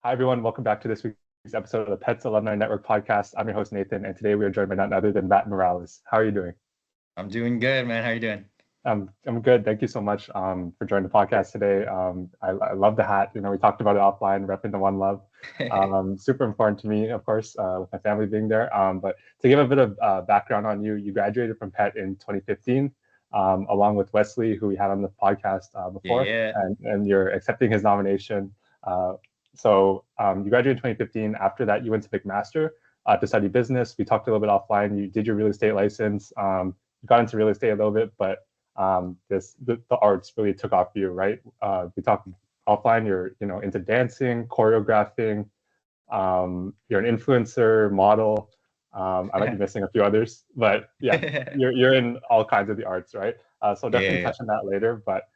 Hi, everyone. Welcome back to this week's episode of the PETHS Alumni Network podcast. I'm your host, Nathan, and today we are joined by none other than Matt Morales. How are you doing? I'm doing good, man. How you doing? I'm good. Thank you so much for joining the podcast today. I love the hat. We talked about it offline, repping the One Love. Super important to me, of course, with my family being there. But to give a bit of background on you, you graduated from PET in 2015, along with Wesley, who we had on the podcast before, Yeah. and you're accepting his nomination. So you graduated in 2015. After that, you went to McMaster to study business. We talked a little bit offline. You did your real estate license. You got into real estate a little bit, but the arts really took off for you, right? We talked offline. You're into dancing, choreographing. You're an influencer, model. I might be missing a few others, but yeah, you're in all kinds of the arts, right? So definitely touch on that later. But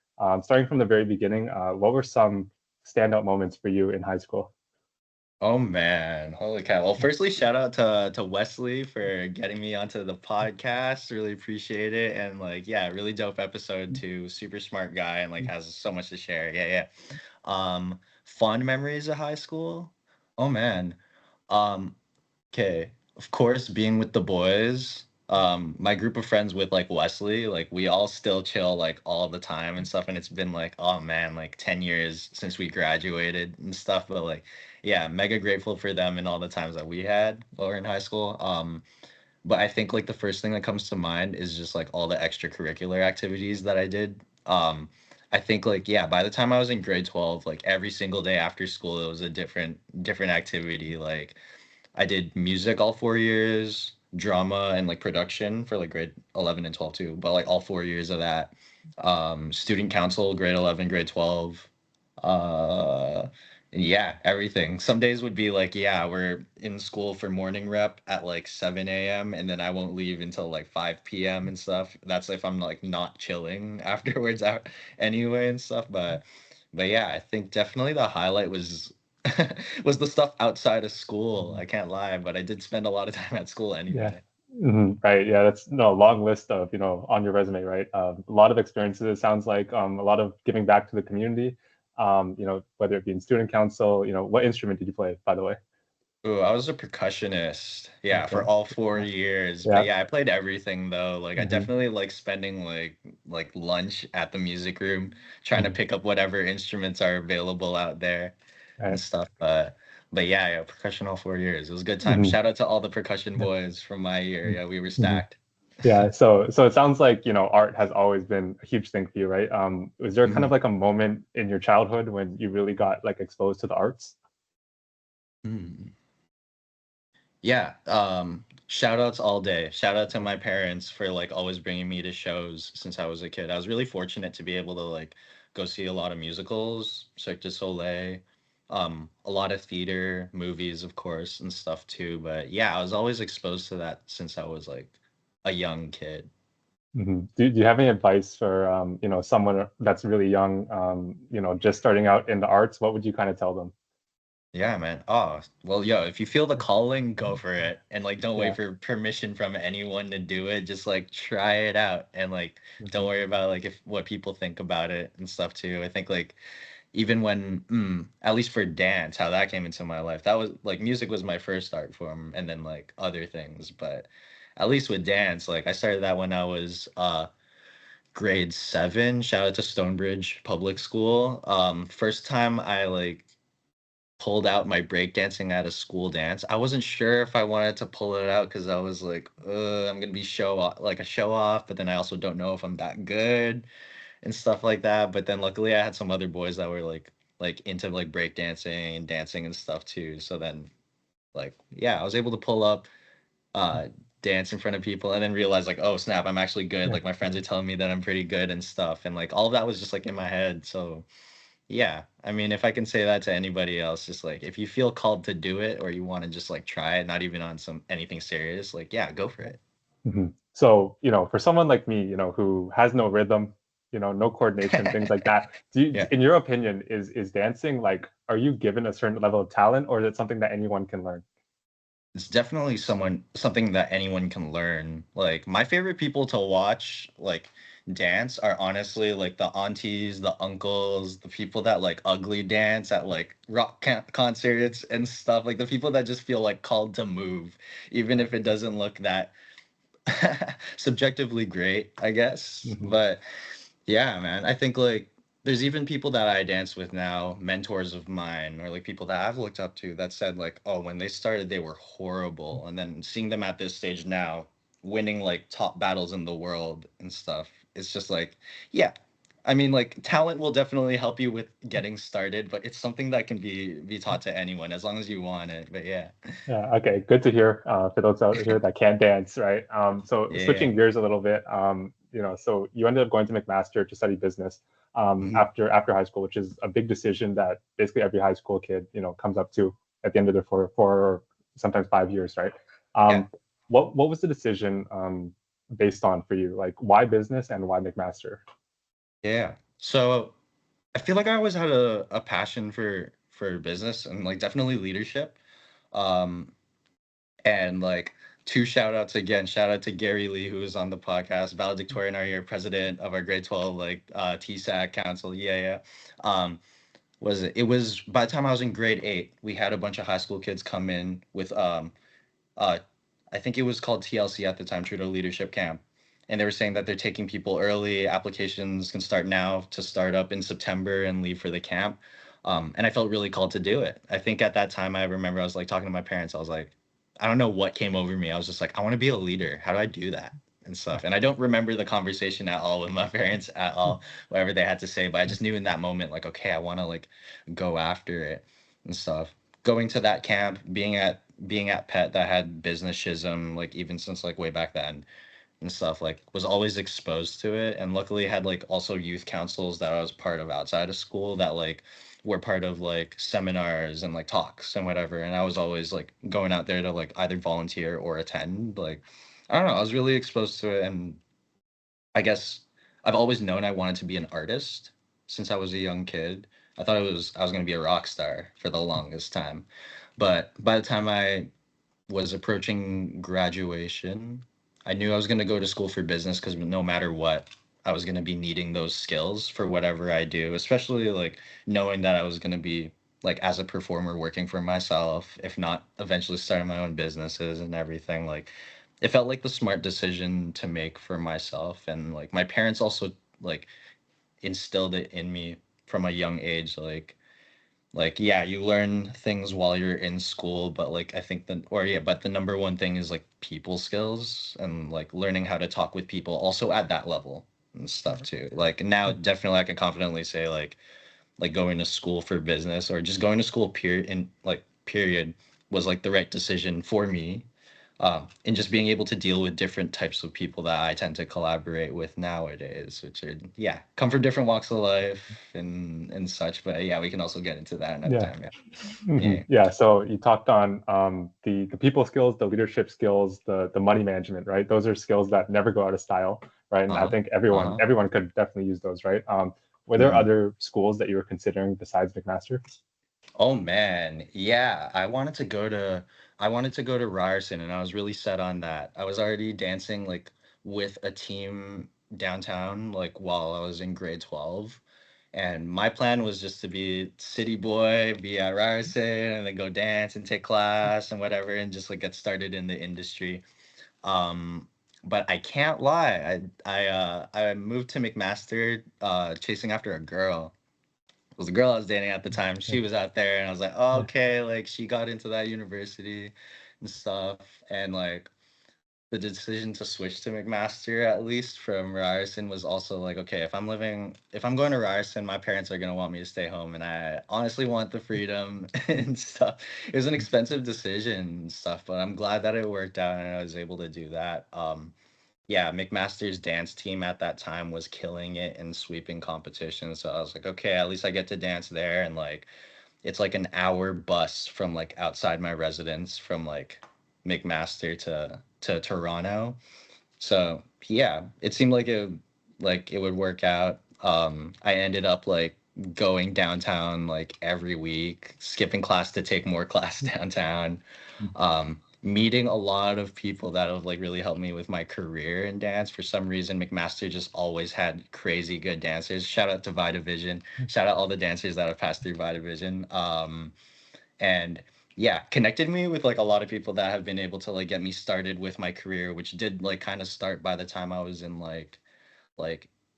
starting from the very beginning, what were some standout moments for you in high school? Oh man, holy cow. Well, firstly, shout out to Wesley for getting me onto the podcast. Really appreciate it. And yeah, really dope episode too. Super smart guy and has so much to share. Yeah. Fond memories of high school. Oh man. Um, Okay, of course, being with the boys, my group of friends with Wesley, we all still chill all the time and stuff, and it's been oh man, 10 years since we graduated and stuff, but yeah, mega grateful for them and all the times that we had while we were in high school. But I think the first thing that comes to mind is just all the extracurricular activities that I did. I think yeah, by the time I was in grade 12, every single day after school, it was a different activity. I did music all 4 years, drama and production for grade 11 and 12 too, but all 4 years of that. Student council, grade 11, grade 12. Uh, and yeah, everything. Some days would be yeah, we're in school for morning rep at 7 a.m. and then I won't leave until 5 p.m. and stuff. That's if I'm not chilling afterwards out anyway and stuff. But yeah, I think definitely the highlight was was the stuff outside of school. I can't lie, but I did spend a lot of time at school Yeah. anyway. Right. Yeah, that's no long list of on your resume, right? A lot of experiences. It sounds like a lot of giving back to the community. Whether it be in student council. What instrument did you play, by the way? Ooh, I was a percussionist, yeah, for Okay. all 4 years. But Yeah. yeah, I played everything though. I Hmm. definitely like spending lunch at the music room, trying to Hmm. pick up whatever instruments are available out there and Right. stuff. But yeah, percussion all 4 years. It was a good time. Hmm. Shout out to all the percussion boys from my year. Yeah, we were Hmm. stacked. Yeah. So it sounds like art has always been a huge thing for you, right? Was there kind of Mhm. like a moment in your childhood when you really got exposed to the arts? Hmm. Yeah, shout outs all day. Shout out to my parents for always bringing me to shows since I was a kid. I was really fortunate to be able to go see a lot of musicals, Cirque du Soleil, a lot of theater, movies, of course, and stuff too. But yeah, I was always exposed to that since I was a young kid. Do you have any advice for someone that's really young, just starting out in the arts? What would you kind of tell them? Yeah, man. Oh, well, yo, if you feel the calling, go for it. And don't wait Yeah. for permission from anyone to do it. Just try it out and don't Hmm. worry about if what people think about it and stuff too. I think even when at least for dance, how that came into my life, that was music was my first art form and then other things. But at least with dance, I started that when I was grade 7. Shout out to Stonebridge Public School. First time I pulled out my breakdancing at a school dance. I wasn't sure if I wanted to pull it out because I was I'm gonna be show off, a show off, but then I also don't know if I'm that good and stuff like that. But then luckily I had some other boys that were into breakdancing and dancing and stuff too. So then yeah, I was able to pull up, uh dance in front of people and then realize oh snap, I'm actually good. Yeah. My friends are telling me that I'm pretty good and stuff. And all of that was just in my head. So yeah, I mean, if I can say that to anybody else, just if you feel called to do it or you want to just try it, not even on some anything serious, yeah, go for it. So, for someone like me, who has no rhythm, no coordination, things like that, Yeah, in your opinion, is dancing are you given a certain level of talent, or is it something that anyone can learn? it's definitely something that anyone can learn. My favorite people to watch, dance are honestly like the aunties, the uncles, the people that like ugly dance at like rock concerts and stuff. Like the people that just feel like called to move, even if it doesn't look that subjectively great, I guess. Hmm. But yeah, man, I think like there's even people that I dance with now, mentors of mine, or like people that I've looked up to that said like, oh, when they started, they were horrible. And then seeing them at this stage now, winning like top battles in the world and stuff, it's just like, yeah. I mean, like talent will definitely help you with getting started, but it's something that can be taught to anyone as long as you want it. But yeah. Yeah, okay, good to hear for those out here that can't dance, right? So Yeah. switching gears a little bit, so you ended up going to McMaster to study business Mhm. after high school, which is a big decision that basically every high school kid, comes up to at the end of their four or sometimes 5 years, right? Yeah. Um, what was the decision based on for you? Like why business and why McMaster? Yeah. So I feel like I always had a passion for business and like definitely leadership. Um and like two shout outs again, shout out to Gary Lee who was on the podcast, valedictorian our year, president of our grade 12 like TSAC council. Yeah, yeah. Um was it was by the time I was in grade 8, we had a bunch of high school kids come in with uh, I think it was called TLC at the time, Trudeau Leadership Camp. And they were saying that they're taking people early. Applications can start now to start up in September and leave for the camp. And I felt really called to do it. I think at that time, I remember I was like talking to my parents. I was like, I don't know what came over me. I was just like, I want to be a leader. How do I do that? And stuff. And I don't remember the conversation at all with my parents at all, whatever they had to say. But I just knew in that moment, like, okay, I want to like go after it and stuff. Going to that camp, being at Pet that had business schism, like even since like way back then and stuff, like was always exposed to it. And luckily had like also youth councils that I was part of outside of school that like were part of like seminars and like talks and whatever. And I was always like going out there to like either volunteer or attend. Like, I don't know, I was really exposed to it. And I guess I've always known I wanted to be an artist since I was a young kid. I was going to be a rock star for the longest time. But by the time I was approaching graduation, I knew I was going to go to school for business because no matter what, I was going to be needing those skills for whatever I do, especially like knowing that I was going to be like as a performer working for myself, if not eventually starting my own businesses and everything. Like it felt like the smart decision to make for myself. And like my parents also like instilled it in me from a young age. Like yeah, you learn things while you're in school, but like I think but the number one thing is like people skills and like learning how to talk with people also at that level and stuff too. Like now definitely I can confidently say like going to school for business or just going to school period was like the right decision for me. And just being able to deal with different types of people that I tend to collaborate with nowadays, which are yeah, come from different walks of life and such. But yeah, we can also get into that another Yeah. time. Yeah, Mhm. yeah, Yeah, so you talked on the people skills, the leadership skills, the money management, right? Those are skills that never go out of style, right? And I uh-huh, think everyone uh-huh. everyone could definitely use those, right? Were there Mhm. other schools that you were considering besides McMaster? Oh man, yeah. I wanted to go to Ryerson and I was really set on that. I was already dancing like with a team downtown like while I was in grade 12. And my plan was just to be city boy, be at Ryerson and then go dance and take class and whatever and just like get started in the industry. Um but I can't lie. I moved to McMaster chasing after a girl was the girl I was dating at the time. Yeah. She was out there, and I was like, oh, Yeah. okay, like she got into that university and stuff, and like the decision to switch to McMaster at least from Ryerson was also like, okay, if I'm going to Ryerson, my parents are gonna want me to stay home, and I honestly want the freedom and stuff. It was an expensive decision and stuff, but I'm glad that it worked out and I was able to do that. Yeah, McMaster's dance team at that time was killing it in sweeping competitions. So I was like, okay, at least I get to dance there. And like, it's like an hour bus from like outside my residence from like McMaster to Toronto. So yeah, it seemed like it would work out. I ended up like going downtown like every week, skipping class to take more class downtown. meeting a lot of people that have like really helped me with my career in dance. For some reason, McMaster just always had crazy good dancers. Shout out to Vitavision. Shout out all the dancers that have passed through Vitavision. And yeah, connected me with like a lot of people that have been able to like get me started with my career, which did like kind of start by the time I was in like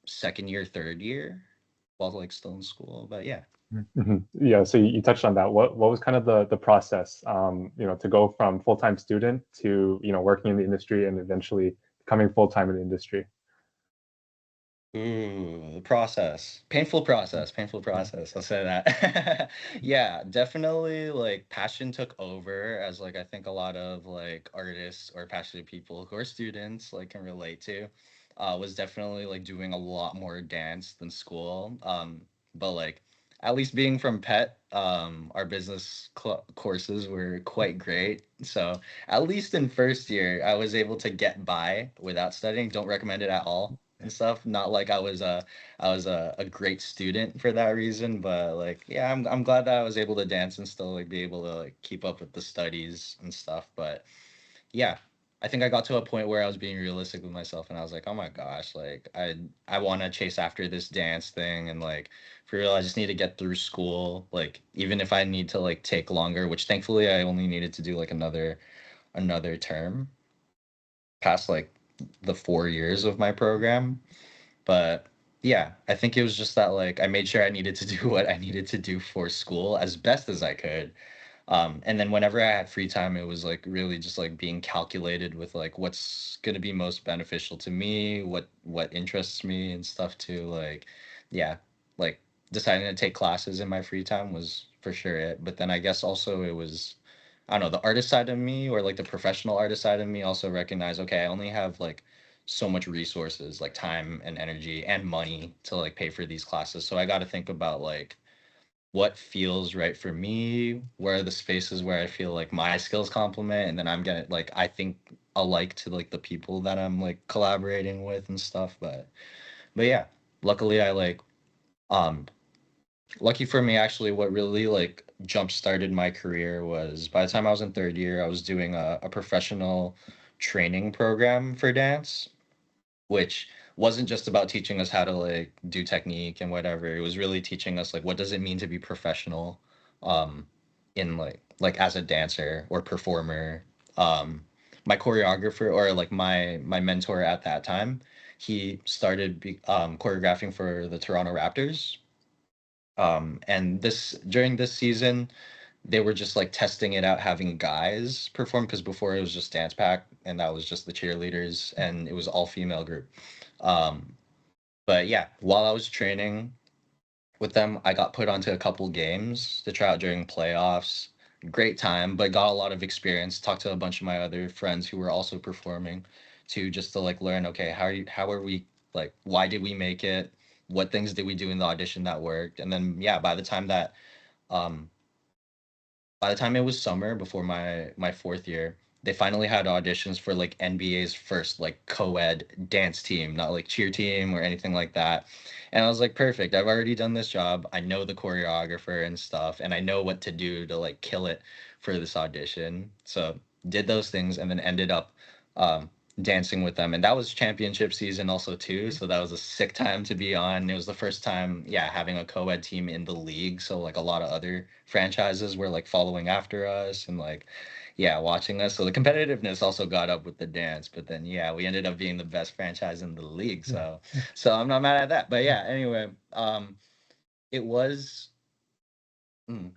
second year, third year, while like still in school. But yeah. Yeah, so you touched on that. What was kind of the process, to go from full-time student to, working in the industry and eventually becoming full-time in the industry? Ooh, the process. Painful process. Painful process. I'll say that. Yeah, definitely like passion took over, as like I think a lot of like artists or passionate people who are students like can relate to. Was definitely like doing a lot more dance than school. But like at least being from our business courses were quite great. So at least in first year, I was able to get by without studying. Don't recommend it at all and stuff. Not like I was a great student for that reason, but like yeah, I'm glad that I was able to dance and still like be able to like keep up with the studies and stuff. But yeah, I think I got to a point where I was being realistic with myself and I was like, oh my gosh, like I want to chase after this dance thing, and like for real, I just need to get through school. Like even if I need to like take longer, which thankfully I only needed to do like another term past like the 4 years of my program. But yeah, I think it was just that like I made sure I needed to do what I needed to do for school as best as I could. And then whenever I had free time, it was like really just like being calculated with like what's gonna be most beneficial to me, what interests me and stuff too. Like, yeah, like deciding to take classes in my free time was for sure it. But then I guess also it was, I don't know, the artist side of me or like the professional artist side of me also recognized, okay, I only have like so much resources, like time and energy and money to like pay for these classes. So I got to think about like what feels right for me, where are the spaces where I feel like my skills complement, and then I'm gonna like I think alike to like the people that I'm like collaborating with and stuff. But yeah, luckily I like um lucky for me actually what really like jump started my career was by the time I was in third year, I was doing a professional training program for dance, which wasn't just about teaching us how to like do technique and whatever. It was really teaching us like what does it mean to be professional um in like as a dancer or performer. My choreographer or like my mentor at that time, he started choreographing for the Toronto Raptors. And this during this season they were just like testing it out having guys perform, because before it was just dance pack and that was just the cheerleaders and it was all female group. um but yeah, while I was training with them, I got put onto a couple games to try out during playoffs. Great time, but got a lot of experience. Talked to a bunch of my other friends who were also performing, to just to like learn, okay, how are we, like why did we make it, what things did we do in the audition that worked. And then yeah, um by the time it was summer before my fourth year, they finally had auditions for like NBA's first like co-ed dance team, not like cheer team or anything like that. And I was like, perfect. I've already done this job. I know the choreographer and stuff, and I know what to do to like kill it for this audition. So did those things and then ended up um dancing with them. And that was championship season also too. So that was a sick time to be on. It was the first time, yeah, having a co-ed team in the league. So like a lot of other franchises were like following after us and like yeah, watching us. So the competitiveness also got up with the dance. But then yeah, we ended up being the best franchise in the league. So I'm not mad at that. But yeah, anyway, it was mm,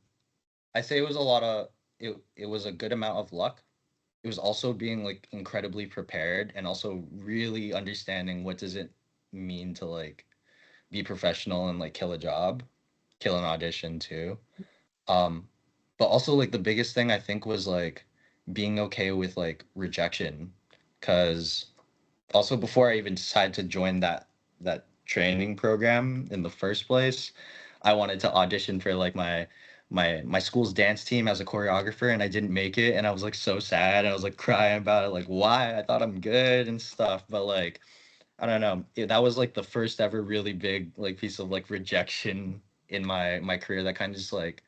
I say it was a lot of it was a good amount of luck. It was also being like incredibly prepared and also really understanding what does it mean to like be professional and like kill a job, kill an audition too. um but also like the biggest thing I think was like being okay with like rejection, because also before I even decided to join that training program in the first place, I wanted to audition for like my school's dance team as a choreographer, and I didn't make it, and I was like so sad. I was like crying about it, like why, I thought I'm good and stuff. But like I don't know, that was like the first ever really big like piece of like rejection in my career that kind of just like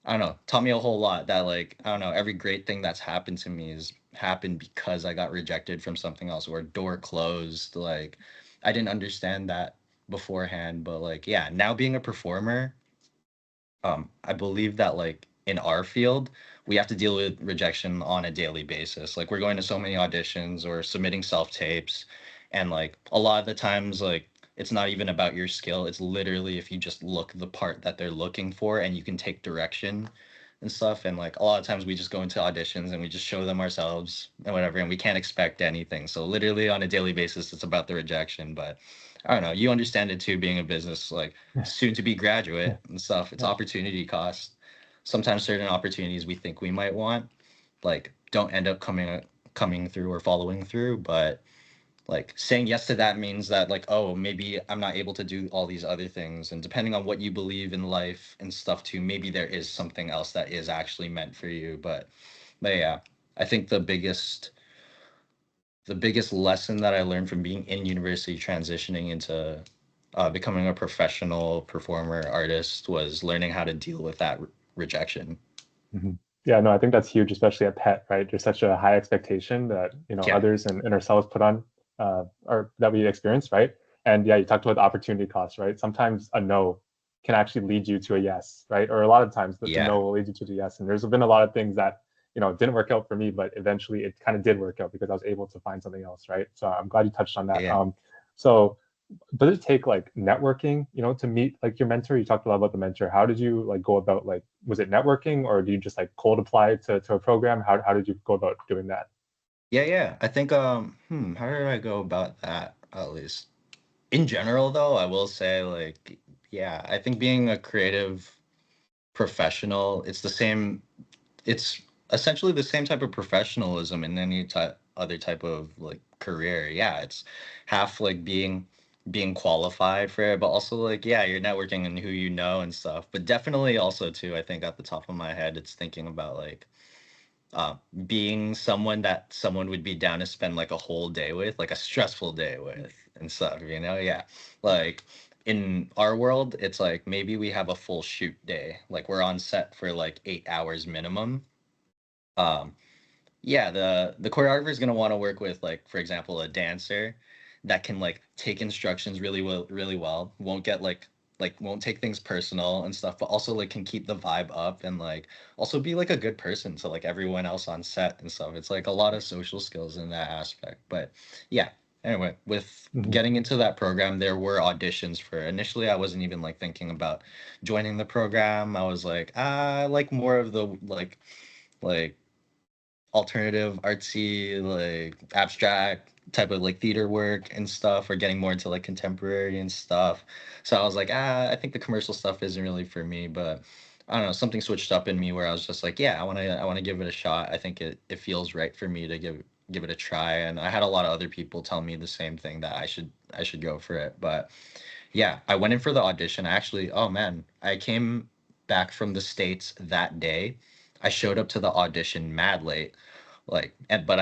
I don't know, taught me a whole lot that like, I don't know, every great thing that's happened to me is happened because I got rejected from something else or a door closed. Like I didn't understand that beforehand, but like yeah, now being a performer, I believe that like in our field, we have to deal with rejection on a daily basis. Like we're going to so many auditions or submitting self tapes, and like a lot of the times, like it's not even about your skill. It's literally if you just look the part that they're looking for and you can take direction and stuff. And like a lot of times we just go into auditions and we just show them ourselves and whatever, and we can't expect anything. So literally on a daily basis, it's about the rejection. But I don't know, you understand it too, being a business like soon to be graduate and stuff. It's Yeah. opportunity cost. Sometimes certain opportunities we think we might want, like, don't end up coming through or following through. But like saying yes to that means that like, oh, maybe I'm not able to do all these other things. And depending on what you believe in life and stuff too, maybe there is something else that is actually meant for you. But yeah, I think the biggest lesson that I learned from being in university, transitioning into becoming a professional performer artist, was learning how to deal with that rejection. Mhm. Yeah, no, I think that's huge, especially at PET, right? There's such a high expectation that, Yeah, others and ourselves put on, or that we experience, right? And yeah, you talked about the opportunity cost, right? Sometimes a no can actually lead you to a yes, right? Or a lot of times the yeah, no will lead you to the yes. And there's been a lot of things that, didn't work out for me, but eventually it kind of did work out because I was able to find something else, right? So I'm glad you touched on that. yeah. So does it take like networking, to meet like your mentor? You talked a lot about the mentor. How did you like go about, like, was it networking, or do you just like cold apply to a program? How did you go about doing that? Yeah, yeah. I think how did I go about that? At least in general though, I will say like yeah, I think being a creative professional, it's essentially the same type of professionalism in any type other type of like career. Yeah, it's half like being qualified for it, but also like yeah, you're networking and who you know and stuff. But definitely also too, I think at the top of my head, it's thinking about like uh, being someone that someone would be down to spend like a whole day with, like a stressful day with and stuff, you know? Yeah. Like in our world, it's like maybe we have a full shoot day. Like we're on set for like 8 hours minimum. Um, yeah, the choreographer is gonna want to work with like, for example, a dancer that can like take instructions really well. Won't get like won't take things personal and stuff, but also like can keep the vibe up and like also be like a good person to like everyone else on set and stuff. It's like a lot of social skills in that aspect. But yeah. Anyway, with Mhm. getting into that program, there were auditions for. Initially, I wasn't even like thinking about joining the program. I was like, I like more of the like alternative artsy like abstract type of like theater work and stuff, or getting more into like contemporary and stuff. So I was like, I think the commercial stuff isn't really for me. But I don't know, something switched up in me where I was just like, yeah, I want to give it a shot. I think it feels right for me to give it a try. And I had a lot of other people tell me the same thing, that I should go for it. But yeah, I went in for the audition. Actually, oh man, I came back from the States that day. I showed up to the audition mad late, like, but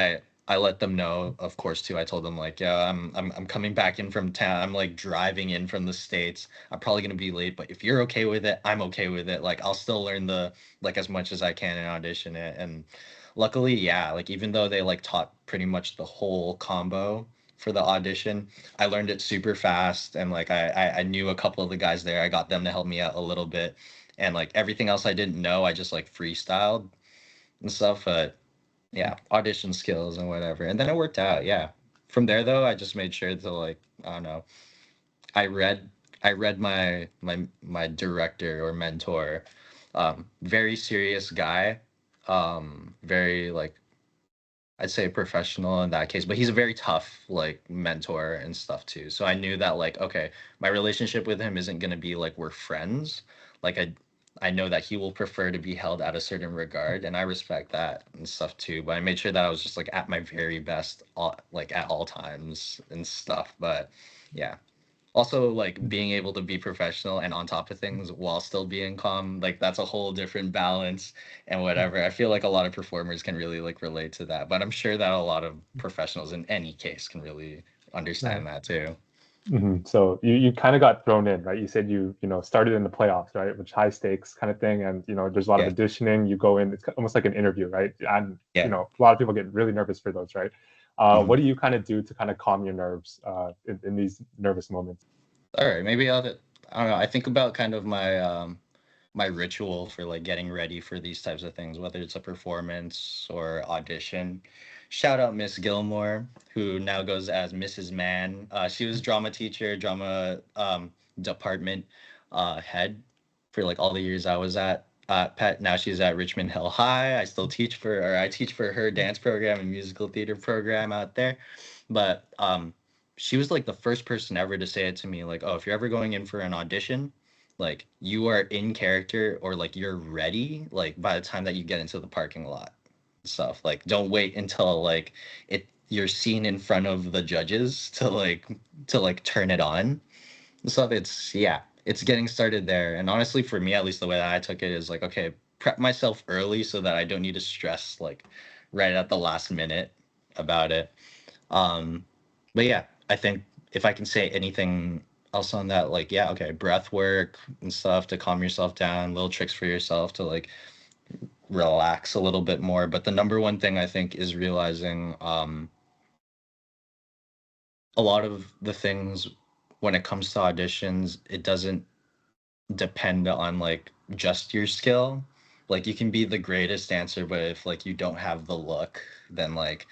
I let them know, of course, too. I told them like, yeah, I'm coming back in from town. I'm like driving in from the States. I'm probably gonna be late, but if you're okay with it, I'm okay with it. Like, I'll still learn the like as much as I can and audition it. And luckily, yeah, like even though they like taught pretty much the whole combo for the audition, I learned it super fast. And like I knew a couple of the guys there. I got them to help me out a little bit. And like everything else I didn't know, I just like freestyled and stuff. But yeah, audition skills and whatever. And then it worked out. Yeah. From there though, I just made sure to like, I don't know. I read I read my director or mentor, very serious guy, very like I'd say professional in that case, but he's a very tough like mentor and stuff too. So I knew that like, okay, my relationship with him isn't gonna be like we're friends. Like I know that he will prefer to be held at a certain regard, and I respect that and stuff too. But I made sure that I was just like at my very best, like at all times and stuff. But yeah, also like being able to be professional and on top of things while still being calm, like that's a whole different balance and whatever. I feel like a lot of performers can really like relate to that, but I'm sure that a lot of professionals in any case can really Right. understand that too. So you kind of got thrown in, right? You said you know started in the playoffs, right? Which high stakes kind of thing, and you know there's a lot of Yeah, auditioning. You go in, it's almost like an interview, right? And you yeah. know a lot of people get really nervous for those, right? Mhm. What do you kind of do to kind of calm your nerves in these nervous moments? All right, maybe I don't know. I think about kind of my ritual for like getting ready for these types of things, whether it's a performance or audition. Shout out Miss Gilmore, who now goes as Mrs. Mann. She was drama teacher, drama department head for like all the years I was at Pet. Now she's at Richmond Hill High. I teach for her dance program and musical theater program out there. But she was like the first person ever to say it to me, like, oh, if you're ever going in for an audition, like you are in character or like you're ready like by the time that you get into the parking lot and stuff. Like don't wait until like you're seen in front of the judges to like turn it on and stuff. It's yeah, it's getting started there. And honestly, for me at least, the way that I took it is like, okay, prep myself early so that I don't need to stress like right at the last minute about it. um, but yeah, I think if I can say anything else on that, like, yeah, okay, breath work and stuff to calm yourself down, little tricks for yourself to like relax a little bit more. But the number one thing I think is realizing a lot of the things when it comes to auditions, it doesn't depend on like just your skill. Like you can be the greatest dancer, but if like you don't have the look, then like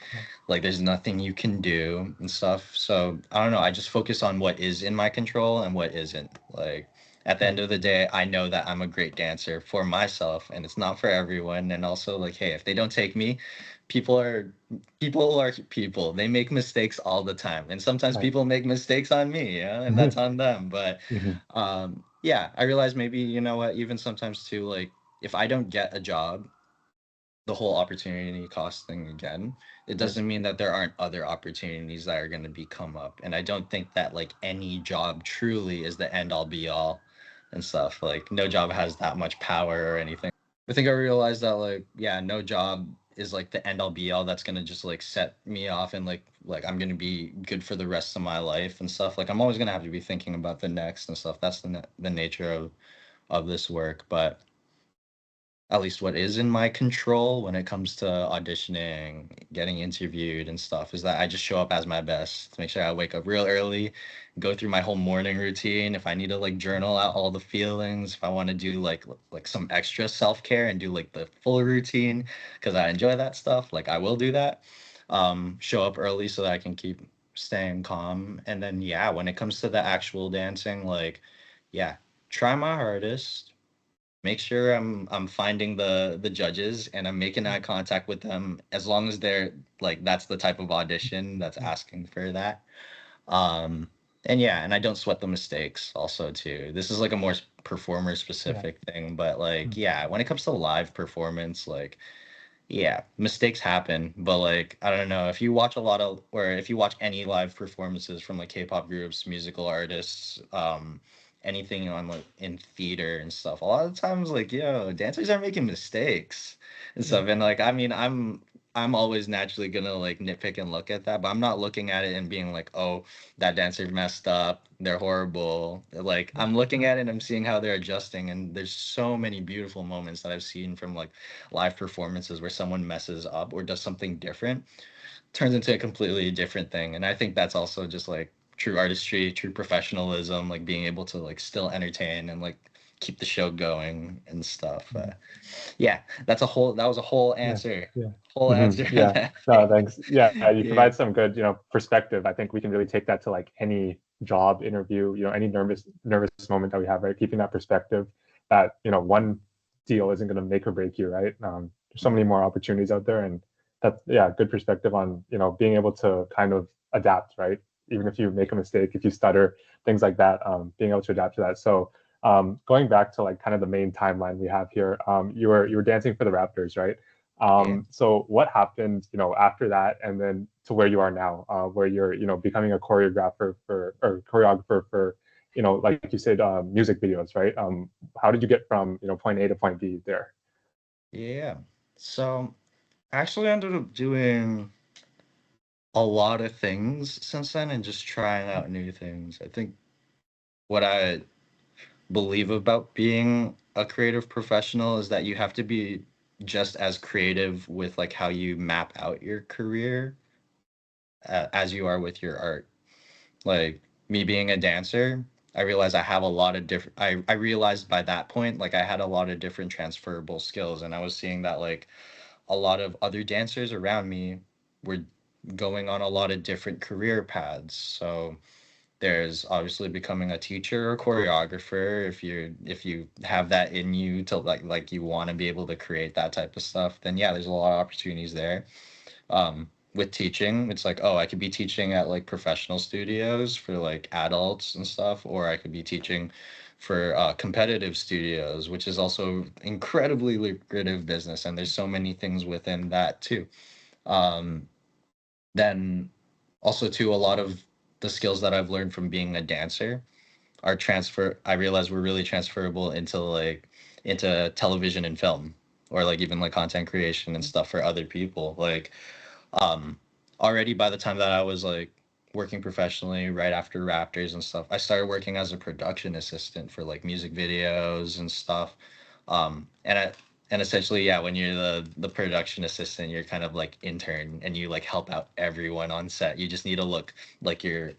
there's nothing you can do and stuff. So I don't know. I just focus on what is in my control and what isn't. Like at the end of the day, I know that I'm a great dancer for myself and it's not for everyone. And also like, hey, if they don't take me, people are people are people. They make mistakes all the time. And sometimes Right. people make mistakes on me, yeah, and that's on them. But Mhm. yeah, I realize maybe, you know what, even sometimes too, like if I don't get a job, the whole opportunity cost thing again, it Right. doesn't mean that there aren't other opportunities that are going to be come up. And I don't think that like any job truly is the end all be all and stuff. Like no job has that much power or anything. I think I realized that like, yeah, no job is like the end all be all that's gonna just like set me off and like I'm gonna be good for the rest of my life and stuff. Like I'm always gonna have to be thinking about the next and stuff. That's the nature of this work. But at least what is in my control when it comes to auditioning, getting interviewed and stuff is that I just show up as my best. Make sure I wake up real early, go through my whole morning routine. If I need to like journal out all the feelings, if I want to do like some extra self-care and do like the full routine because I enjoy that stuff, like I will do that. Show up early so that I can keep staying calm. And then yeah, when it comes to the actual dancing, like yeah, try my hardest, make sure I'm finding the judges and I'm making eye contact with them as long as they're like that's the type of audition that's asking for that. Um and yeah, and I don't sweat the mistakes also too. This is like a more performer Yeah. specific thing, but like Mm. yeah, when it comes to live performance, like yeah, mistakes happen, but like I don't know if you watch a lot of or if you watch any live performances from like K-pop groups, musical artists, anything on like in theater and stuff. A lot of times, like yo, dancers are making mistakes and Yeah. stuff, and like I mean, I'm always naturally gonna like nitpick and look at that, but I'm not looking at it and being like, oh, that dancer messed up, they're horrible. Like I'm looking at it and I'm seeing how they're adjusting, and there's so many beautiful moments that I've seen from like live performances where someone messes up or does something different, turns into a completely different thing. And I think that's also just like true artistry, true professionalism, like being able to like still entertain and like keep the show going and stuff. Mhm. Yeah, that was a whole Yeah. answer. Yeah. Whole answer for Yeah. that No, thing. thanks. Yeah, you Yeah. provide some good, you know, perspective. I think we can really take that to like any job interview, you know, any nervous moment that we have, right? Keeping that perspective that, you know, one deal isn't going to make or break you, right? There's so many more opportunities out there, and that's yeah, good perspective on, you know, being able to kind of adapt, right? Even if you make a mistake, if you stutter, things like that, being able to adapt to that. So, going back to like kind of the main timeline we have here, you were dancing for the Raptors, right? Yeah. So what happened, you know, after that, and then to where you are now, where you're, you know, becoming a choreographer for or choreographer for, you know, like you said, music videos, right? How did you get from, you know, point A to point B there? Yeah. So I actually ended up doing A lot of things since then, and just trying out new things. I think what I believe about being a creative professional is that you have to be just as creative with like how you map out your career as you are with your art. Like me being a dancer, I realized I have a lot of different I realized by that point like I had a lot of different transferable skills, and I was seeing that like a lot of other dancers around me were going on a lot of different career paths. So there's obviously becoming a teacher or choreographer if you have that in you to like you want to be able to create that type of stuff, then yeah, there's a lot of opportunities there. With teaching, it's like, oh, I could be teaching at like professional studios for like adults and stuff, or I could be teaching for competitive studios, which is also incredibly lucrative business, and there's so many things within that too. um, then also too, a lot of the skills that I've learned from being a dancer are transfer I realize were really transferable into television and film, or like even like content creation and stuff for other people. Like um already by the time that I was like working professionally right after Raptors and stuff, I started working as a production assistant for like music videos and stuff. And I and essentially, yeah, when you're the production assistant, you're kind of like intern, and you like help out everyone on set. You just need to look like you're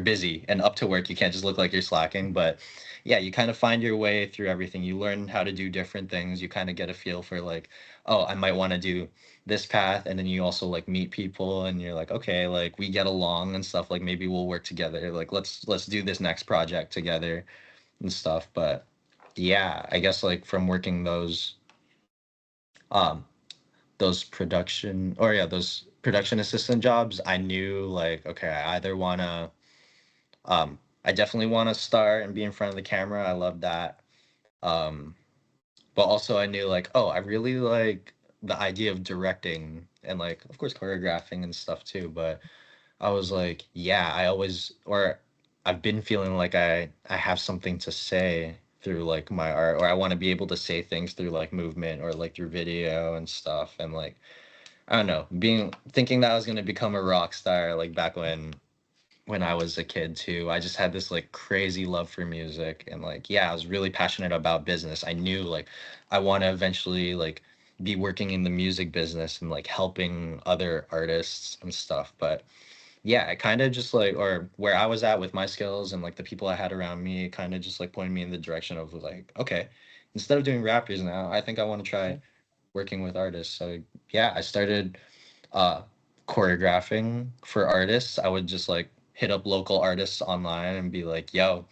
busy and up to work. You can't just look like you're slacking. But yeah, you kind of find your way through everything. You learn how to do different things. You kind of get a feel for like, oh, I might want to do this path. And then you also like meet people, and you're like, okay, like we get along and stuff. Like maybe we'll work together. Like let's do this next project together and stuff. But yeah, I guess like from working um those production assistant jobs, I knew like, okay, I either wanna I definitely want to star and be in front of the camera. I love that. Um, but also I knew like, oh, I really like the idea of directing and like, of course, choreographing and stuff too. But I was like, yeah, I've been feeling like I have something to say through like my art, or I want to be able to say things through like movement or like through video and stuff. And like, I don't know, being thinking that I was gonna become a rock star like back when I was a kid too. I just had this like crazy love for music, and like yeah, I was really passionate about business. I knew like I want to eventually like be working in the music business and like helping other artists and stuff. But yeah, it kind of just like, or where I was at with my skills and like the people I had around me kind of just like pointed me in the direction of like, okay, instead of doing rappers now, I think I want to try working with artists. So yeah, I started uh choreographing for artists. I would just like hit up local artists online and be like, yo,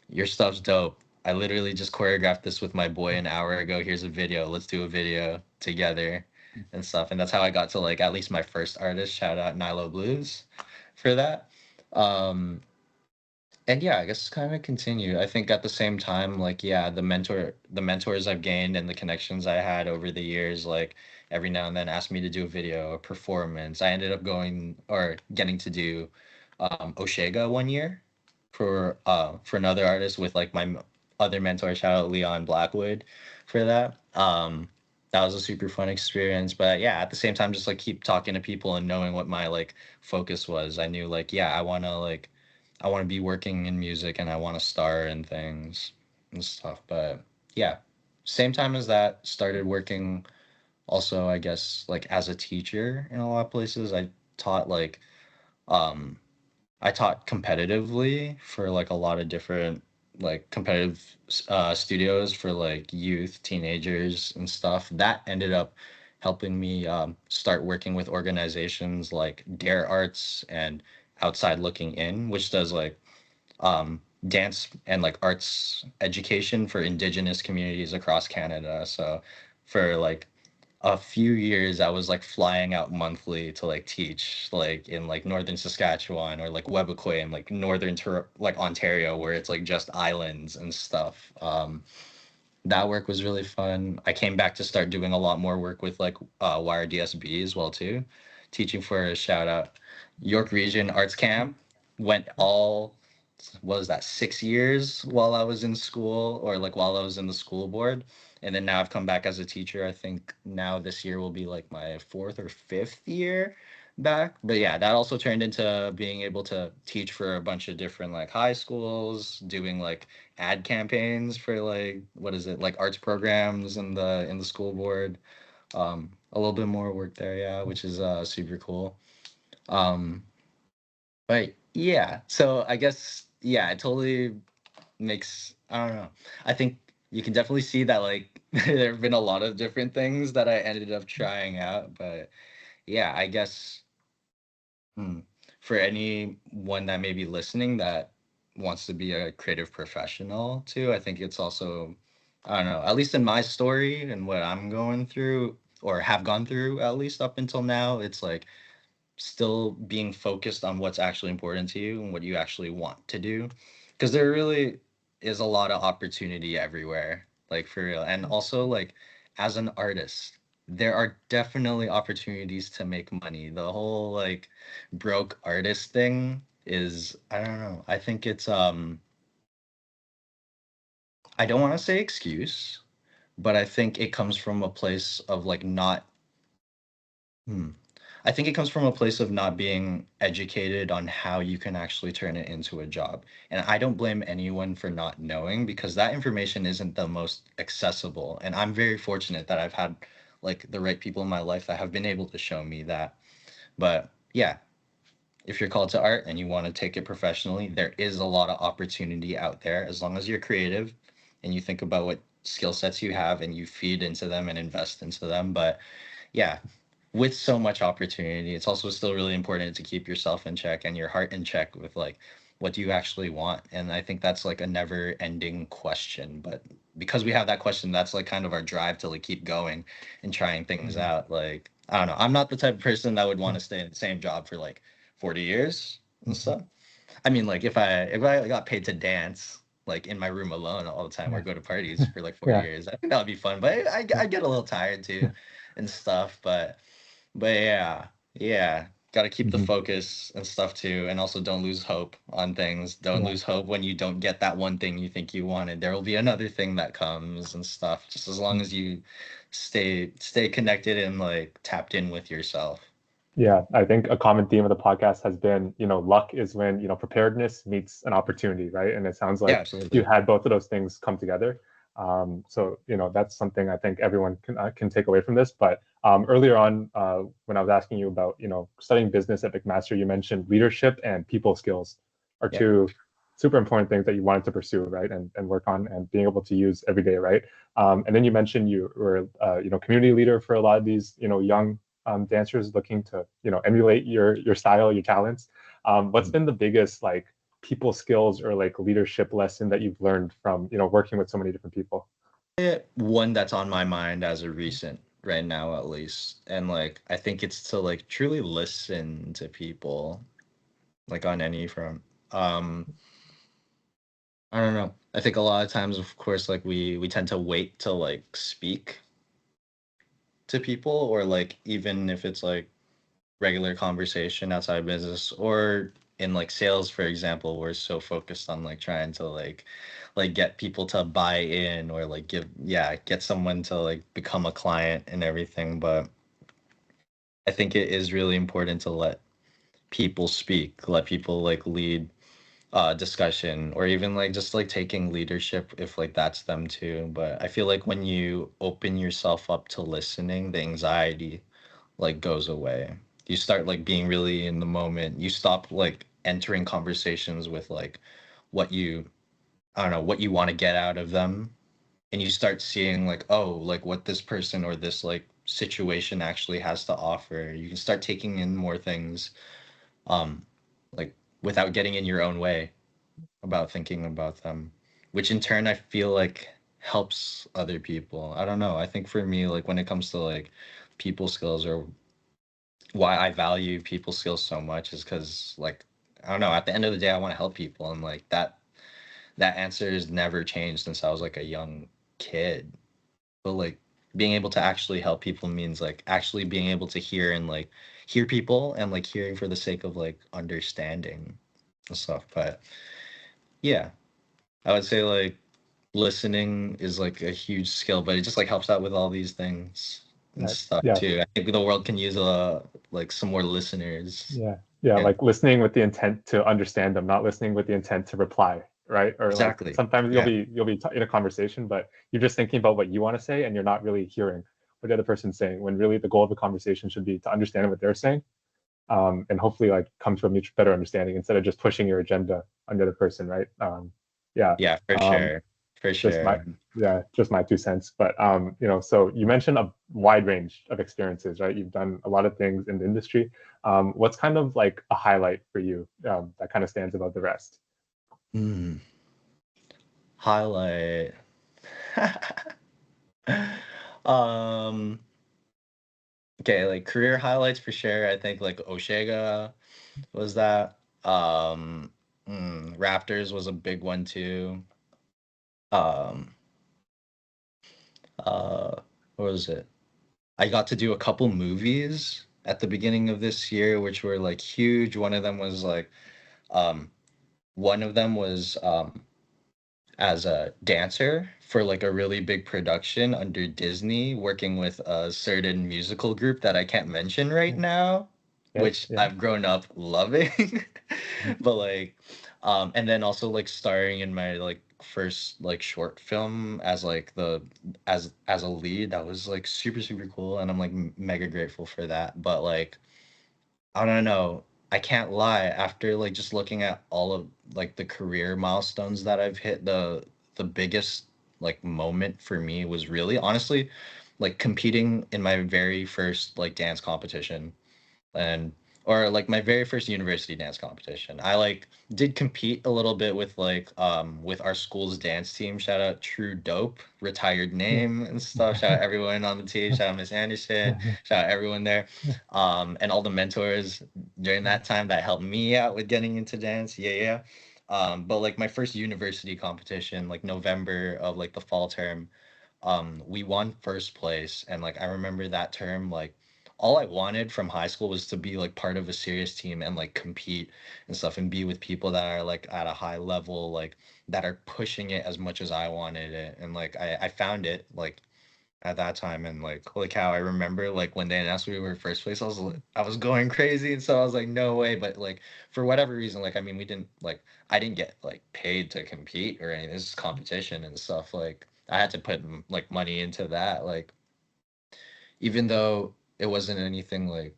your stuff's dope. I literally just choreographed this with my boy an hour ago. Here's a video. Let's do a video together and stuff. And that's how I got to like at least my first artist. Shout out Nilo Blues for that. Um and yeah, I guess kind of continue. I think at the same time, like yeah, the mentors I've gained and the connections I had over the years, like every now and then asked me to do a video, a performance. I ended up going or getting to do Oshega one year for another artist with like other mentor. Shout out Leon Blackwood for that. That was a super fun experience. But yeah, at the same time, just like keep talking to people and knowing what my like focus was. I knew like yeah, I want to be working in music, and I want to star in things and stuff. But yeah, same time as that, started working also, I guess, like as a teacher in a lot of places. Taught like, um, I taught competitively for like a lot of different like competitive studios for like youth, teenagers, and stuff. That ended up helping me start working with organizations like Dare Arts and Outside Looking In, which does like dance and like arts education for indigenous communities across Canada. So for like a few years I was like flying out monthly to like teach like in like northern Saskatchewan or like Webequie and like like Ontario, where it's like just islands and stuff. That work was really fun. I came back to start doing a lot more work with like Wire DSB as well too, teaching for a shout out York Region Arts Camp. Went all what was that 6 years while I was in school, or like while I was in the school board, And then now I've come back as a teacher. I think now this year will be like my fourth or fifth year back. But yeah, that also turned into being able to teach for a bunch of different like high schools, doing like ad campaigns for like what is it, like arts programs in the school board. A little bit more work there, yeah, which is super cool. Um, but yeah, so I guess yeah, it totally makes, I don't know. I think you can definitely see that like there have been a lot of different things that I ended up trying out, but yeah, I guess hmm, for anyone that may be listening that wants to be a creative professional too, I think it's also, I don't know, at least in my story and what I'm going through or have gone through at least up until now, it's like still being focused on what's actually important to you and what you actually want to do, because there really is a lot of opportunity everywhere, like for real. And also like as an artist, there are definitely opportunities to make money. The whole like broke artist thing is, I don't know, I think it's I don't want to say excuse, but I think it comes from a place of like not hmm, I think it comes from a place of not being educated on how you can actually turn it into a job. And I don't blame anyone for not knowing, because that information isn't the most accessible. And I'm very fortunate that I've had like the right people in my life that have been able to show me that. But yeah, if you're called to art and you want to take it professionally, there is a lot of opportunity out there as long as you're creative and you think about what skill sets you have and you feed into them and invest into them. But yeah, with so much opportunity, it's also still really important to keep yourself in check and your heart in check with like what do you actually want. And I think that's like a never ending question. But because we have that question, that's like kind of our drive to like keep going and trying things Mhm. out. Like, I don't know. I'm not the type of person that would want to stay in the same job for like 40 years and Mhm. stuff. I mean, like if I got paid to dance like in my room alone all the time or Yeah. go to parties for like 40 Yeah. years, I think that would be fun. But I get a little tired too and stuff. But yeah, yeah, got to keep the Mhm. focus and stuff too, and also don't lose hope on things. Don't Yeah. lose hope when you don't get that one thing you think you wanted. There will be another thing that comes and stuff. Just as long Mm. as you stay connected and like tapped in with yourself. Yeah, I think a common theme of the podcast has been, luck is when, preparedness meets an opportunity, right? And it sounds Yeah, like you absolutely. had both of those things come together. So, that's something I think everyone can take away from this. But earlier on, when I was asking you about, studying business at McMaster, you mentioned leadership and people skills are Yeah, two super important things that you wanted to pursue, right? And work on and being able to use every day, right? And then you mentioned you were, community leader for a lot of these, young dancers looking to emulate your style, your talents. What's been the biggest like people skills or like leadership lesson that you've learned from working with so many different people? one that's on my mind as a recent right now at least, and like I think it's to like truly listen to people like on any front. Um, I don't know. I think a lot of times, of course, like we tend to wait to like speak to people, or like even if it's like regular conversation outside business or in like sales, for example, we're so focused on like trying to like get people to buy in or like get someone to like become a client and everything. But I think it is really important to let people speak, let people like lead discussion, or even like just like taking leadership if like that's them too. But I feel like when you open yourself up to listening, the anxiety like goes away. You start like being really in the moment. You stop like entering conversations with like what you, I don't know, what you want to get out of them, and you start seeing like, oh, like what this person or this like situation actually has to offer. You can start taking in more things um like without getting in your own way about thinking about them, which in turn I feel like helps other people. I don't know. I think for me, like when it comes to like people skills, or why I value people skills so much, is because like I don't know, at the end of the day I want to help people, and like that answer has never changed since I was like a young kid. But like being able to actually help people means like actually being able to hear and like hear people and like hearing for the sake of like understanding and stuff. But yeah, I would say like listening is like a huge skill, but it just like helps out with all these things and Right. stuff Yeah. too. I think the world can use like some more listeners. Yeah. Yeah. Yeah, Like listening with the intent to understand them, not listening with the intent to reply. Right. Or like exactly. sometimes Yeah, you'll be in a conversation, but you're just thinking about what you want to say and you're not really hearing what the other person's saying, when really the goal of the conversation should be to understand what they're saying, and hopefully like come to a mutual better understanding instead of just pushing your agenda on the other person, right? Yeah. yeah, for Um, sure, for just my sure. yeah, just my 2 cents. But so you mentioned a wide range of experiences, right? You've done a lot of things in the industry. What's kind of like a highlight for you, that kind of stands above the rest? Mm. Highlight. um. Okay, like career highlights for sure. I think like Oshega was that. Raptors was a big one too. Um. What was it? I got to do a couple movies at the beginning of this year, which were like huge. Um, one of them was as a dancer for like a really big production under Disney, working with a certain musical group that I can't mention right now, Okay. which Yeah. I've grown up loving. Mhm. But like, and then also like starring in my like first like short film as like the as a lead. That was like super super cool, and I'm like mega grateful for that. But like, I don't know. I can't lie. After like just looking at all of like the career milestones that I've hit, the biggest like moment for me was really honestly like competing in my very first like dance competition, and or like my very first university dance competition. I like did compete a little bit with our school's dance team. Shout out True Dope, retired name and stuff. Shout out everyone on the team. Shout out Miss Anderson. Shout out everyone there. And all the mentors during that time that helped me out with getting into dance. Yeah, yeah. But like my first university competition, like November of like the fall term, we won first place, and like I remember that term, like all I wanted from high school was to be like part of a serious team and like compete and stuff and be with people that are like at a high level, like that are pushing it as much as I wanted it. And like I found it like at that time, and like holy cow, I remember like when they announced we were first place, I was going crazy, and so I was like no way. But like for whatever reason, like I mean we didn't like I didn't get like paid to compete or anything. This is competition and stuff. Like I had to put like money into that, like even though it wasn't anything like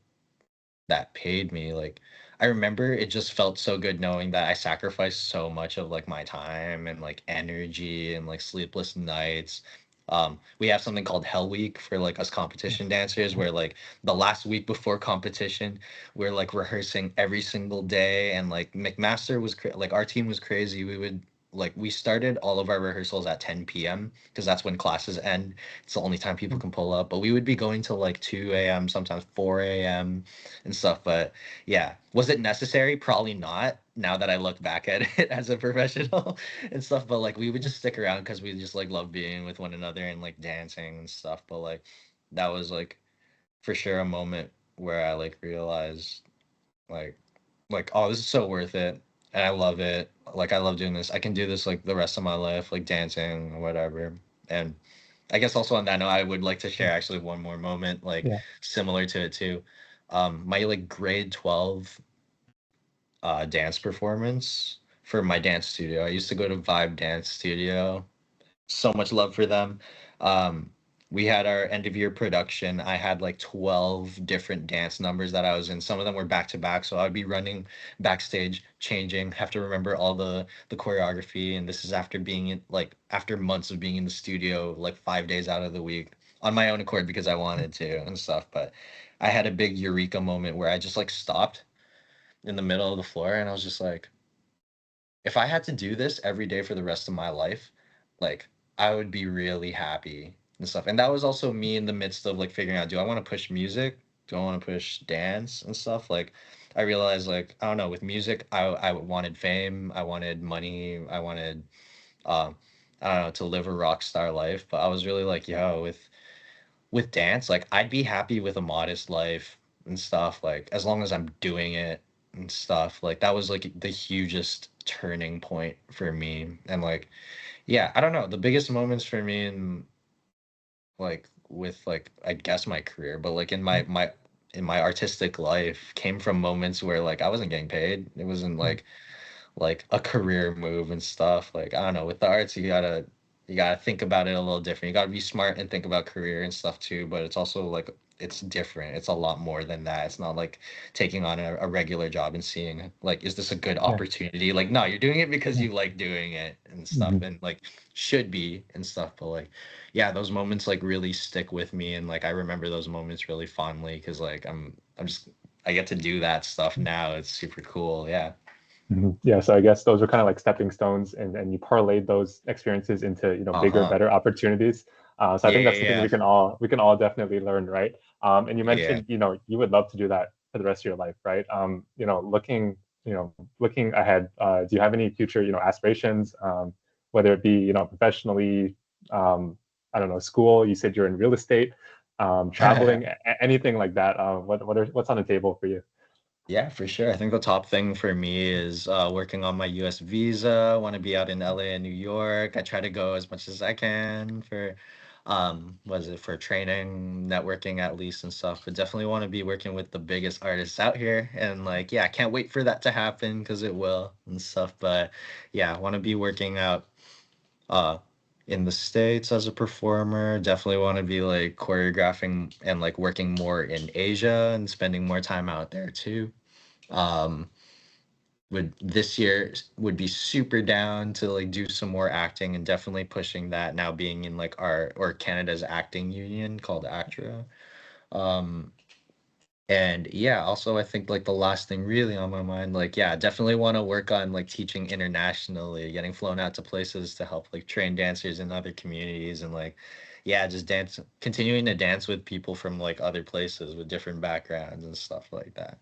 that paid me, like I remember it just felt so good knowing that I sacrificed so much of like my time and like energy and like sleepless nights. We have something called Hell Week for like us competition dancers, where like the last week before competition we're like rehearsing every single day. And like McMaster was like our team was crazy. We would like we started all of our rehearsals at 10 p.m. because that's when classes end. It's the only time people can pull up, but we would be going till like 2 a.m., sometimes 4 a.m. and stuff. But yeah, was it necessary? Probably not. Now that I look back at it as a professional and stuff, but like we would just stick around because we just like love being with one another and like dancing and stuff. But like that was like for sure a moment where I like realized like oh, this is so worth it, and I love it. Like I love doing this. I can do this like the rest of my life, like dancing or whatever. And I guess also on that note, I would like to share actually one more moment like Yeah. similar to it too. My like grade 12 dance performance for my dance studio. I used to go to Vibe Dance Studio. So much love for them. Um, we had our end of year production. I had like 12 different dance numbers that I was in. Some of them were back to back, so I'd be running backstage, changing, have to remember all the choreography. And this is after being in like after months of being in the studio like 5 days out of the week on my own accord because I wanted to and stuff. But I had a big eureka moment where I just like stopped in the middle of the floor, and I was just like, if I had to do this every day for the rest of my life, like I would be really happy and stuff. And that was also me in the midst of like figuring out, do I want to push music? Do I want to push dance and stuff? Like I realized like I don't know, with music I wanted fame, I wanted money, I wanted um I don't know, to live a rock star life. But I was really like, yo, with dance, like I'd be happy with a modest life and stuff, like as long as I'm doing it and stuff. Like that was like the hugest turning point for me. And like, yeah, I don't know, the biggest moments for me in like with like I guess my career, but like in my artistic life came from moments where like I wasn't getting paid. It wasn't like a career move and stuff. Like I don't know, with the arts you gotta think about it a little different. You gotta be smart and think about career and stuff too, but it's also like it's different. It's a lot more than that. It's not like taking on a regular job and seeing like, is this a good Yeah. opportunity? Like, no, you're doing it because Yeah. you like doing it and stuff, Mhm. and like should be and stuff. But like, yeah, those moments like really stick with me, and like I remember those moments really fondly because like I'm just I get to do that stuff now. It's super cool. Yeah. Mhm. Yeah, so I guess those were kind of like stepping stones, and you parlayed those experiences into bigger, Uh-huh. better opportunities. So I Yeah, think that's yeah, something yeah. we can all definitely learn, right? And you Yeah. mentioned you would love to do that for the rest of your life, right? Looking ahead, do you have any future aspirations, whether it be professionally, I don't know, school? You said you're in real estate, traveling, anything like that. What's on the table for you? Yeah, for sure. I think the top thing for me is working on my US visa. I want to be out in LA and New York. I try to go as much as I can for was it for training, networking at least and stuff. But definitely want to be working with the biggest artists out here. And like, yeah, I can't wait for that to happen because it will and stuff. But yeah, I want to be working out uh in the States as a performer. Definitely want to be like choreographing and like working more in Asia and spending more time out there too. um would this year would be super down to like do some more acting and definitely pushing that now being in like our or Canada's acting union called ACTRA. um and yeah, also I think like the last thing really on my mind, like yeah, definitely want to work on like teaching internationally, getting flown out to places to help like train dancers in other communities and like yeah, just dance, continuing to dance with people from like other places with different backgrounds and stuff like that.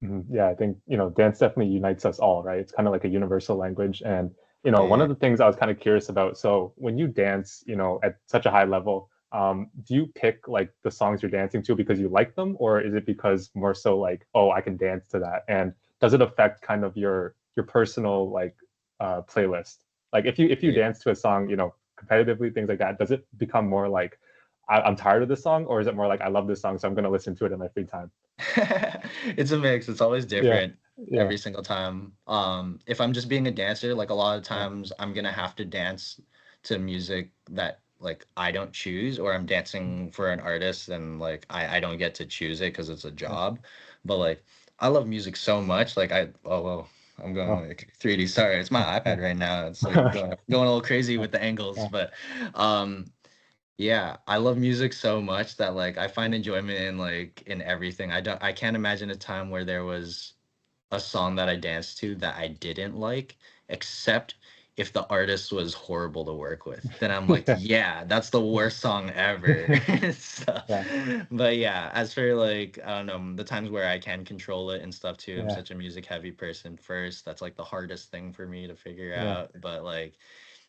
Mhm. Yeah, I think, dance definitely unites us all, right? It's kind of like a universal language. And, one Yeah. of the things I was kind of curious about, so when you dance, at such a high level, do you pick like the songs you're dancing to because you like them, or is it because more so like, oh, I can dance to that? And does it affect kind of your personal like playlist? Like if you Yeah. dance to a song, competitively, things like that, does it become more like I'm tired of this song, or is it more like I love this song, so I'm gonna listen to it in my free time? It's a mix. It's always Yeah, different yeah, every single time. If I'm just being a dancer, like a lot of yeah. times I'm gonna have to dance to music that like I don't choose, or I'm dancing for an artist and like I don't get to choose it because it's a Yeah. job. But like I love music so much. Like oh well, I'm Oh, going like 3D. Sorry, it's my yeah. iPad right now. It's like going a little crazy Yeah. with the angles, Yeah. but um yeah, I love music so much that like I find enjoyment in like in everything. I can't imagine a time where there was a song that I danced to that I didn't like, except if the artist was horrible to work with. Then I'm like, Yeah. yeah, that's the worst song ever. So, Yeah. but yeah, as for like, I don't know, the times where I can control it and stuff too, I'm Yeah. such a music heavy person first. That's like the hardest thing for me to figure Yeah. out. But like,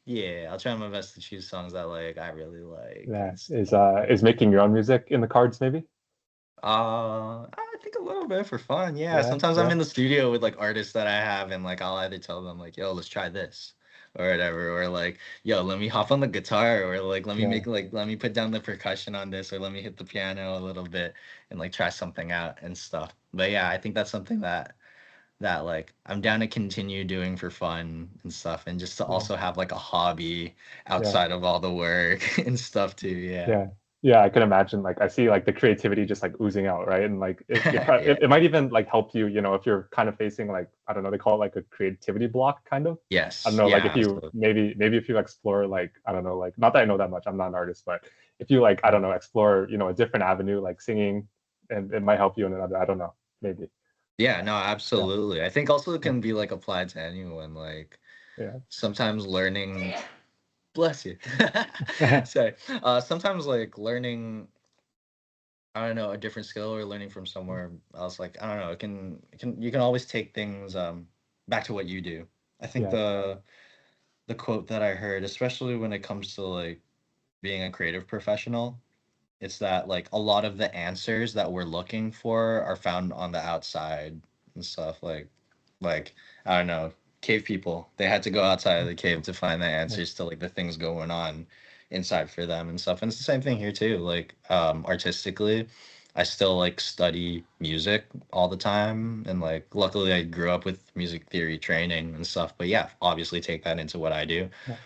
yeah, I'll try my best to choose songs that like I really like Yeah. and Is stuff. making your own music in the cards, maybe? I think a little bit for fun. Yeah, Yeah. sometimes I'm Yeah. in the studio with like artists that I have, and like I'll either tell them like, "Yo, let's try this," or whatever, or like, "Yo, let me hop on the guitar," or like, Yeah. let me put down the percussion on this," or let me hit the piano a little bit and like try something out and stuff. But yeah, I think that's something that like I'm down to continue doing for fun and stuff, and just to Yeah. also have like a hobby Yeah. outside of all the work and stuff too. Yeah. Yeah. Yeah, I can imagine. Like, I see like the creativity just like oozing out, right? And like Yeah. it might even like help you, if you're kind of facing like, I don't know, they call it like a creativity block, kind of. I don't Yes. know, like if Yeah. you Absolutely. maybe if you explore like, I don't know, like not that I know that much, I'm not an artist, but if you like, I don't know, explore, a different avenue like singing, and it might help you in another, I don't know, maybe. Yeah, no, Yeah. absolutely. I think also it Yeah. can be like applied to anyone. Like Yeah. sometimes learning, bless you. Sorry. Sometimes like learning, I don't know, a different skill or learning from somewhere else. Like I don't know, you can always take things back to what you do. I think Yeah. the quote that I heard, especially when it comes to like being a creative professional, it's that like a lot of the answers that we're looking for are found on the outside and stuff. Like I don't know. cave people. They had to go outside of the cave to find the answers to like the things going on inside for them and stuff. And it's the same thing here too. Like artistically, I still like study music all the time, and like luckily I grew up with music theory training and stuff. But yeah, obviously take that into what I do. Yeah.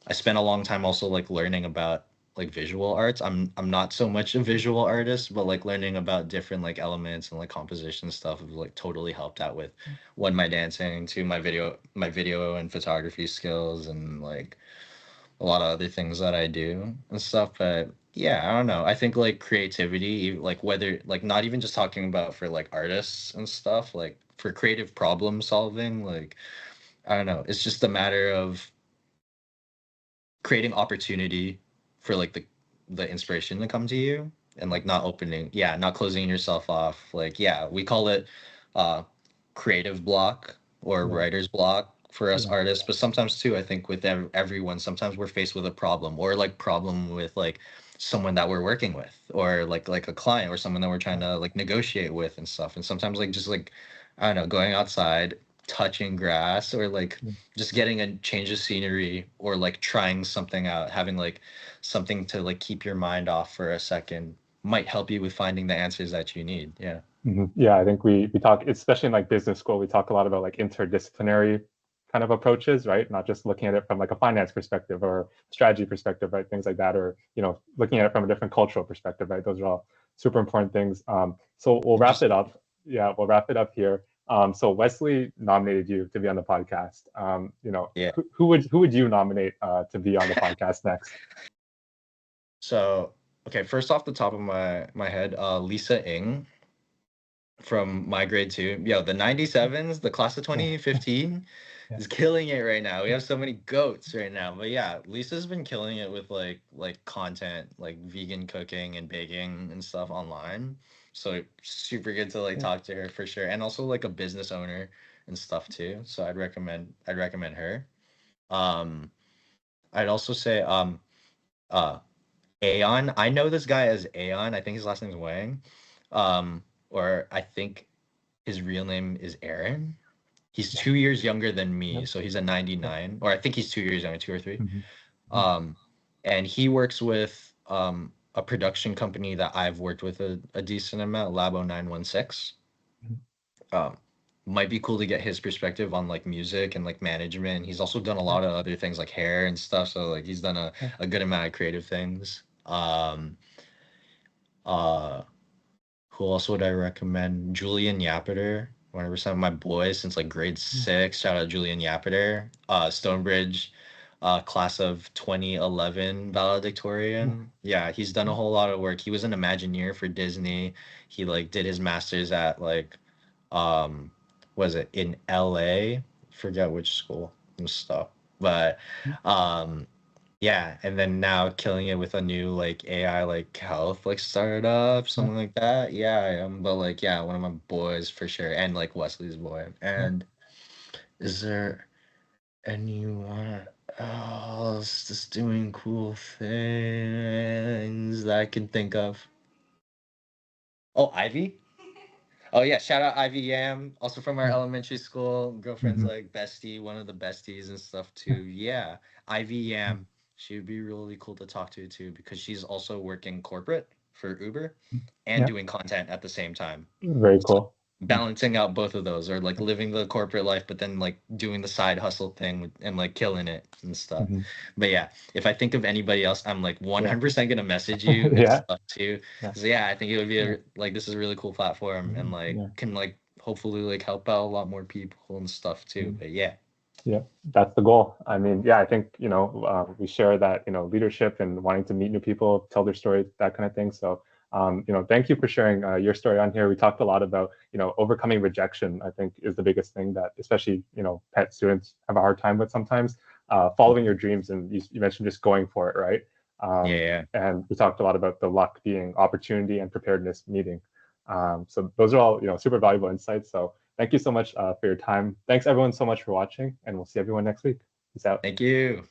I spent a long time also like learning about like visual arts. I'm not so much a visual artist, but like learning about different like elements and like composition stuff have like totally helped out with one, my dancing, two, my video and photography skills, and like a lot of other things that I do and stuff. But yeah, I don't know. I think like creativity, like whether like not even just talking about for like artists and stuff, like for creative problem solving, like I don't know. It's just a matter of creating opportunity for like the inspiration to come to you, and like not closing yourself off. Like yeah, we call it uh creative block or Yeah. writer's block for us Yeah. artists, but sometimes too I think with everyone, sometimes we're faced with a problem, or like problem with like someone that we're working with, or like a client or someone that we're trying to like negotiate with and stuff. And sometimes like just like I don't know, going outside, touching grass, or like Yeah. just getting a change of scenery, or like trying something out, having like something to like keep your mind off for a second might help you with finding the answers that you need. Yeah. Yeah, I think we talk, especially in like business school, we talk a lot about like interdisciplinary kind of approaches, right? Not just looking at it from like a finance perspective or strategy perspective, right? Things like that, or looking at it from a different cultural perspective, right? Those are all super important things. So we'll wrap it up. Yeah, we'll wrap it up here. So Wesley nominated you to be on the podcast. Yeah. Who would you nominate to be on the podcast next? So, okay, first off the top of my head, Lisa Ng from my grade two. Yo, the 97s, the class of Yeah, 2015 yeah, is killing it right now. We have so many goats right now. But yeah, Lisa's been killing it with like content, like vegan cooking and baking and stuff online. So super good to like yeah, talk to her for sure. And also like a business owner and stuff too. So I'd recommend her. Um I'd also say uh Aeon. I know this guy as Aeon. I think his last name's Wang. Or I think his real name is Aaron. He's yeah, 2 years younger than yeah, me, so he's a yeah. 99, or I think he's 2 years younger, two or three. Mhm, mhm, Um, and he works with a production company that I've worked with a decent amount, Labo 916. mhm. Um, might be cool to get his perspective on like music and like management. He's also done a Yeah, lot of other things like hair and stuff, so like he's done a, yeah, a good amount of creative things. Uh Who else would I recommend? Julian Yapiter, 100% my boy since like grade yeah, 6. Shout out Julian Yapiter. Stonebridge, class of 2011 yeah, valedictorian. Yeah, he's done a whole lot of work. He was an Imagineer for Disney. He like did his masters at like um was it in LA? Forget which school and stuff. But yeah, um yeah, and then now killing it with a new like AI like health like startup, yeah, something like that. Yeah, I am. But like, yeah, one of my boys for sure, and like Wesley's boy. yeah. And is there anyone else that's doing cool things that I can think of? Oh, Ivy. Oh yeah, shout out Ivy Yam, also from our Mm, elementary school. Girlfriend's mhm, like bestie, one of the besties and stuff too. Yeah, Ivy mm, Yam, she would be really cool to talk to too, because she's also working corporate for Uber mm. and Yeah, doing content at the same time. very So cool. Mm, balancing out both of those, or like living the corporate life, but then like doing the side hustle thing and like killing it and stuff. mhm. But yeah, if I think of anybody else, I'm like Yeah, 100% gonna message you and yeah, stuff too. yeah, So yeah, I think it would be yeah, like this is a really cool platform, and mhm, like yeah. can like hopefully like help out a lot more people and stuff too. Mhm. But yeah. Yeah, that's the goal. I mean, yeah, I think, we share that, leadership and wanting to meet new people, tell their story, that kind of thing. So, thank you for sharing your story on here. We talked a lot about, overcoming rejection, I think is the biggest thing that especially, PET students have a hard time with sometimes, following your dreams. And you mentioned just going for it, right? Yeah. And we talked a lot about the luck being opportunity and preparedness meeting. So those are all, super valuable insights. So thank you so much for your time. Thanks everyone so much for watching, and we'll see everyone next week. Peace out. Thank you.